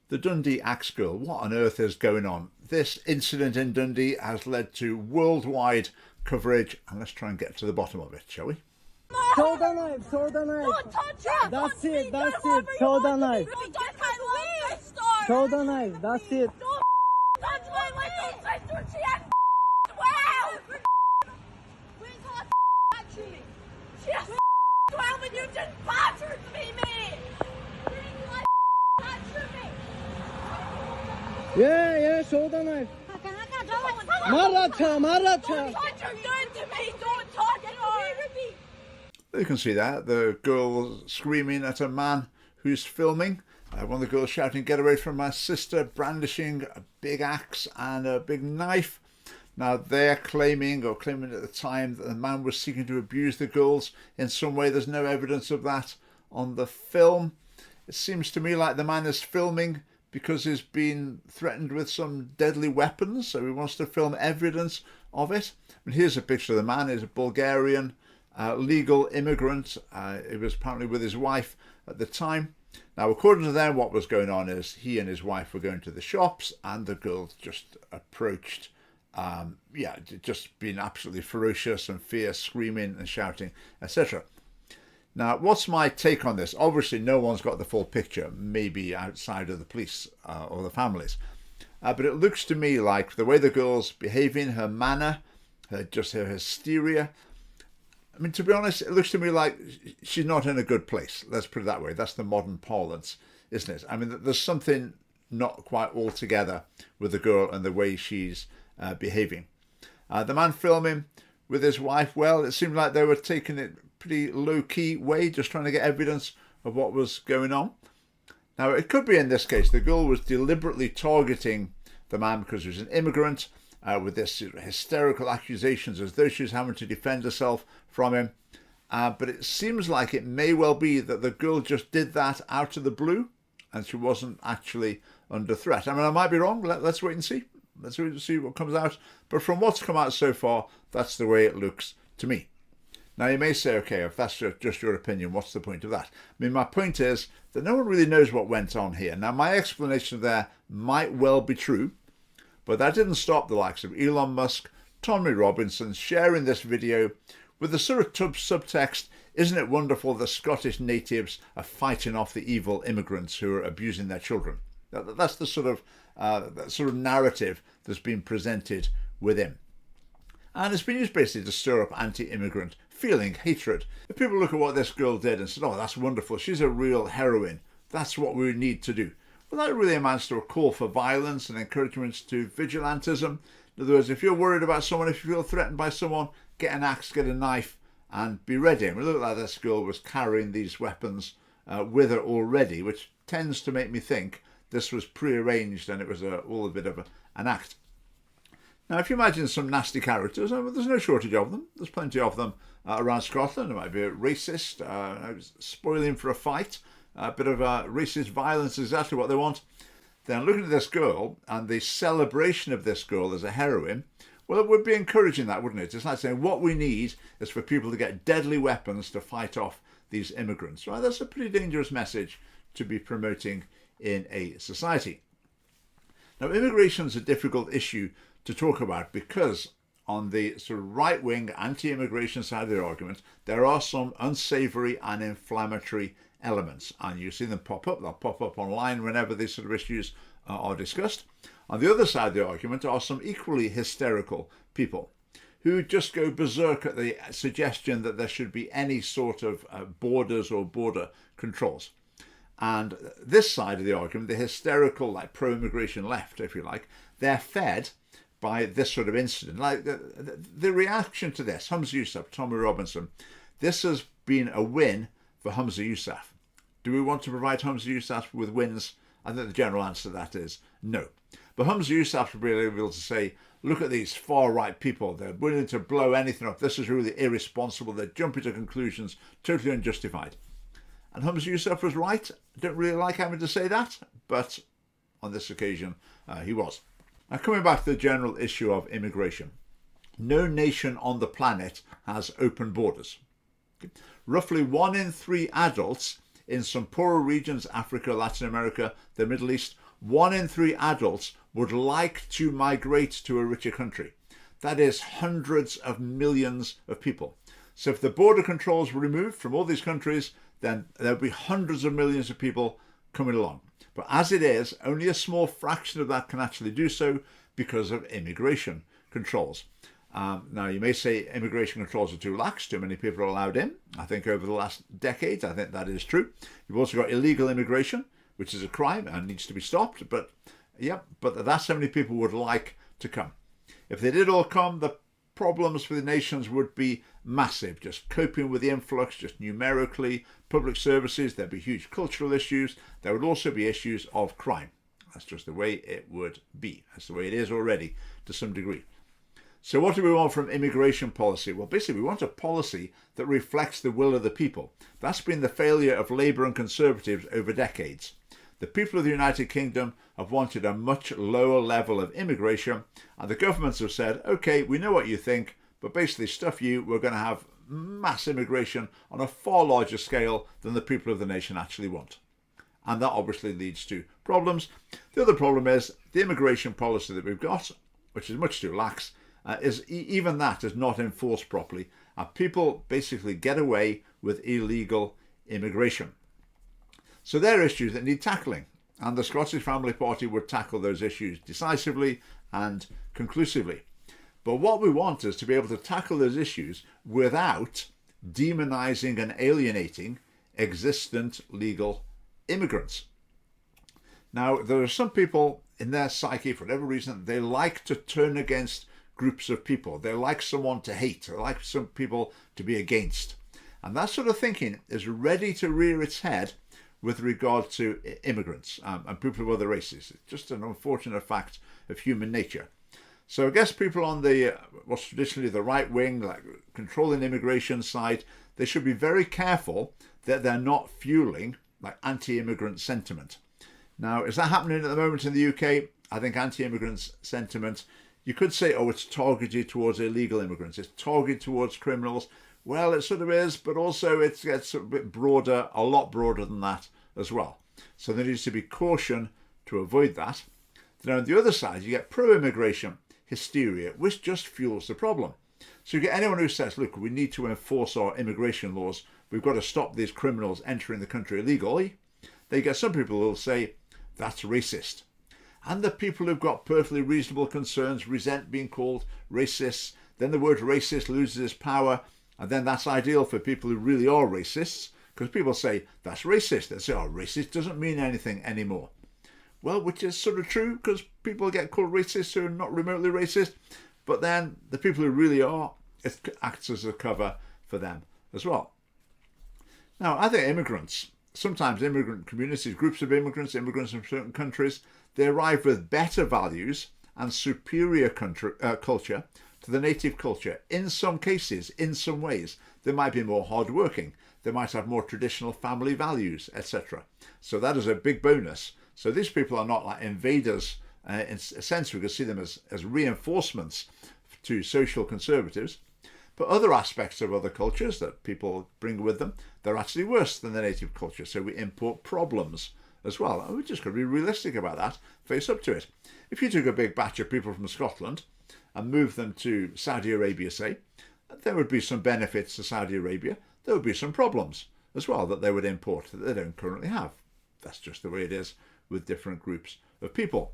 The Dundee axe girl, what on earth is going on? This incident in Dundee has led to worldwide coverage, and let's try and get to the bottom of it, shall we? Show the knife, show the knife. Don't touch her. That's it, that's it. Show the knife. Don't touch my leg. Show the knife, that's it. Don't touch my little sister. She has well. Where's her touching me? She has 12 and you just battered me, mate. Yeah, show the knife. Maracha. Don't touch her down to me. Don't touch her. You can see that, the girl screaming at a man who's filming. One of the girls shouting, "Get away from my sister," brandishing a big axe and a big knife. Now they're claiming at the time that the man was seeking to abuse the girls in some way. There's no evidence of that on the film. It seems to me like the man is filming because he's been threatened with some deadly weapons, so he wants to film evidence of it. And here's a picture of the man. He's a Bulgarian legal immigrant. He was apparently with his wife at the time. Now, according to them, what was going on is he and his wife were going to the shops, and the girl just approached, just being absolutely ferocious and fierce, screaming and shouting, etc. Now, what's my take on this? Obviously, no one's got the full picture, maybe outside of the police or the families. But it looks to me like the way the girl's behaving, her manner, her hysteria. I mean, to be honest, it looks to me like she's not in a good place. Let's put it that way. That's the modern parlance, isn't it? I mean, there's something not quite all together with the girl and the way she's behaving. The man filming with his wife, well, it seemed like they were taking it pretty low-key way, just trying to get evidence of what was going on. Now, it could be in this case the girl was deliberately targeting the man because he was an immigrant with this hysterical accusations as though she was having to defend herself from him. But it seems like it may well be that the girl just did that out of the blue and she wasn't actually under threat. I mean, I might be wrong. Let's wait and see. Let's wait and see what comes out. But from what's come out so far, that's the way it looks to me. Now, you may say, okay, if that's just your opinion, what's the point of that? I mean, my point is that no one really knows what went on here. Now, my explanation there might well be true, but that didn't stop the likes of Elon Musk, Tommy Robinson sharing this video with the sort of subtext, isn't it wonderful the Scottish natives are fighting off the evil immigrants who are abusing their children? That's the sort of narrative that's been presented with him. And it's been used basically to stir up anti-immigrant feeling, hatred. If people look at what this girl did and said, "Oh, that's wonderful, she's a real heroine, that's what we need to do," well, that really amounts to a call for violence and encouragement to vigilantism. In other words, if you're worried about someone, if you feel threatened by someone, get an axe, get a knife, and be ready. And it looked like this girl was carrying these weapons with her already, which tends to make me think this was prearranged and it was all a bit of an act. Now, if you imagine some nasty characters, there's no shortage of them. There's plenty of them around Scotland. There might be a racist, spoiling for a fight, a bit of racist violence, exactly what they want. Then looking at this girl and the celebration of this girl as a heroine, well, it would be encouraging that, wouldn't it? It's like saying what we need is for people to get deadly weapons to fight off these immigrants. Right? That's a pretty dangerous message to be promoting in a society. Now, immigration is a difficult issue to talk about because on the sort of right-wing anti-immigration side of the argument, there are some unsavoury and inflammatory elements, and you see them pop up. They'll pop up online whenever these sort of issues are discussed. On the other side of the argument are some equally hysterical people who just go berserk at the suggestion that there should be any sort of borders or border controls. And this side of the argument, the hysterical, like pro-immigration left, if you like, they're fed by this sort of incident. Like the reaction to this, Humza Yousaf, Tommy Robinson, this has been a win for Humza Yousaf. Do we want to provide Humza Yousaf with wins? I think the general answer to that is no. But Humza Yousaf should be able to say, look at these far-right people. They're willing to blow anything up. This is really irresponsible. They're jumping to conclusions, totally unjustified. And Humza Yousaf was right. I don't really like having to say that, but on this occasion, he was. Now, coming back to the general issue of immigration, no nation on the planet has open borders. Roughly 1 in 3 adults in some poorer regions, Africa, Latin America, the Middle East, 1 in 3 adults would like to migrate to a richer country. That is hundreds of millions of people. So if the border controls were removed from all these countries, then there'd be hundreds of millions of people coming along. But as it is, only a small fraction of that can actually do so because of immigration controls. Now, you may say immigration controls are too lax, too many people are allowed in. I think over the last decades, I think that is true. You've also got illegal immigration, which is a crime and needs to be stopped. But that's how many people would like to come. If they did all come, the problems for the nations would be massive. Just coping with the influx, just numerically, public services, there'd be huge cultural issues. There would also be issues of crime. That's just the way it would be. That's the way it is already to some degree. So what do we want from immigration policy? Well, basically, we want a policy that reflects the will of the people. That's been the failure of Labour and Conservatives over decades. The people of the United Kingdom have wanted a much lower level of immigration, and the governments have said, OK, we know what you think, but basically stuff you, we're going to have mass immigration on a far larger scale than the people of the nation actually want. And that obviously leads to problems. The other problem is the immigration policy that we've got, which is much too lax, even that is not enforced properly. People basically get away with illegal immigration. So there are issues that need tackling, and the Scottish Family Party would tackle those issues decisively and conclusively. But what we want is to be able to tackle those issues without demonising and alienating existent legal immigrants. Now, there are some people in their psyche, for whatever reason, they like to turn against groups of people. They like someone to hate. They like some people to be against. And that sort of thinking is ready to rear its head with regard to immigrants and people of other races. It's just an unfortunate fact of human nature. So I guess people on the what's traditionally the right wing, like controlling immigration side, they should be very careful that they're not fueling like anti-immigrant sentiment. Now, is that happening at the moment in the UK? I think anti-immigrant sentiment, you could say, oh, it's targeted towards illegal immigrants. It's targeted towards criminals. Well, it sort of is, but also it gets a bit broader, a lot broader than that as well. So there needs to be caution to avoid that. Then on the other side, you get pro-immigration hysteria, which just fuels the problem. So you get anyone who says, look, we need to enforce our immigration laws. We've got to stop these criminals entering the country illegally. Then you get some people who will say, that's racist. And the people who've got perfectly reasonable concerns resent being called racists. Then the word racist loses its power. And then that's ideal for people who really are racists, because people say, that's racist. They say, oh, racist doesn't mean anything anymore. Well, which is sort of true, because people get called racists who are not remotely racist. But then the people who really are, it acts as a cover for them as well. Now, I think immigrants, sometimes immigrant communities, groups of immigrants from certain countries, they arrive with better values and superior culture to the native culture. In some cases, in some ways, they might be more hardworking. They might have more traditional family values, etc. So that is a big bonus. So these people are not like invaders. In a sense, we could see them as reinforcements to social conservatives. But other aspects of other cultures that people bring with them, they're actually worse than the native culture. So we import problems as well. And we're just got to be realistic about that, face up to it. If you took a big batch of people from Scotland and moved them to Saudi Arabia, say, there would be some benefits to Saudi Arabia. There would be some problems as well that they would import that they don't currently have. That's just the way it is with different groups of people.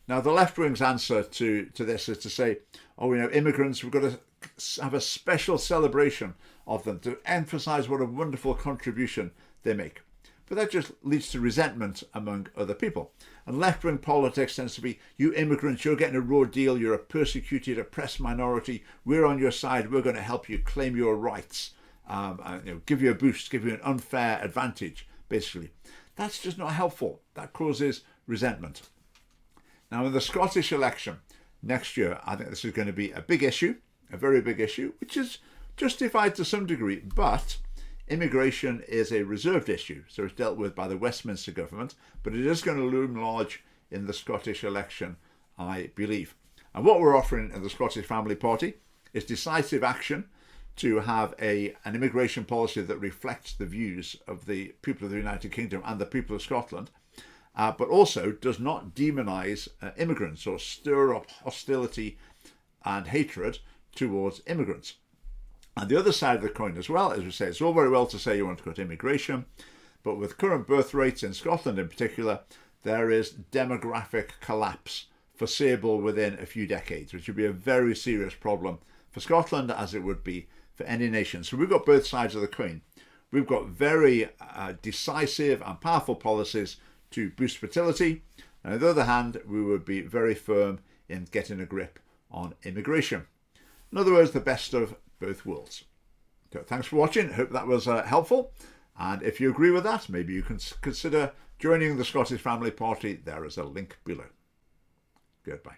Now, the left wing's answer to this is to say, oh, immigrants, we've got to have a special celebration of them to emphasise what a wonderful contribution they make. But that just leads to resentment among other people. And left-wing politics tends to be, you immigrants, you're getting a raw deal, you're a persecuted, oppressed minority, we're on your side, we're going to help you claim your rights, give you a boost, give you an unfair advantage, basically. That's just not helpful. That causes resentment. Now, in the Scottish election next year, I think this is going to be a big issue, a very big issue, which is justified to some degree, but immigration is a reserved issue, so it's dealt with by the Westminster government, but it is going to loom large in the Scottish election, I believe. And what we're offering in the Scottish Family Party is decisive action to have an immigration policy that reflects the views of the people of the United Kingdom and the people of Scotland. but also does not demonise immigrants or stir up hostility and hatred towards immigrants. And the other side of the coin as well, as we say, it's all very well to say you want to cut immigration, but with current birth rates in Scotland in particular, there is demographic collapse foreseeable within a few decades, which would be a very serious problem for Scotland, as it would be for any nation. So we've got both sides of the coin. We've got very decisive and powerful policies to boost fertility. And on the other hand, we would be very firm in getting a grip on immigration. In other words, the best of both worlds. So thanks for watching. Hope that was helpful. And if you agree with that, maybe you can consider joining the Scottish Family Party. There is a link below. Goodbye.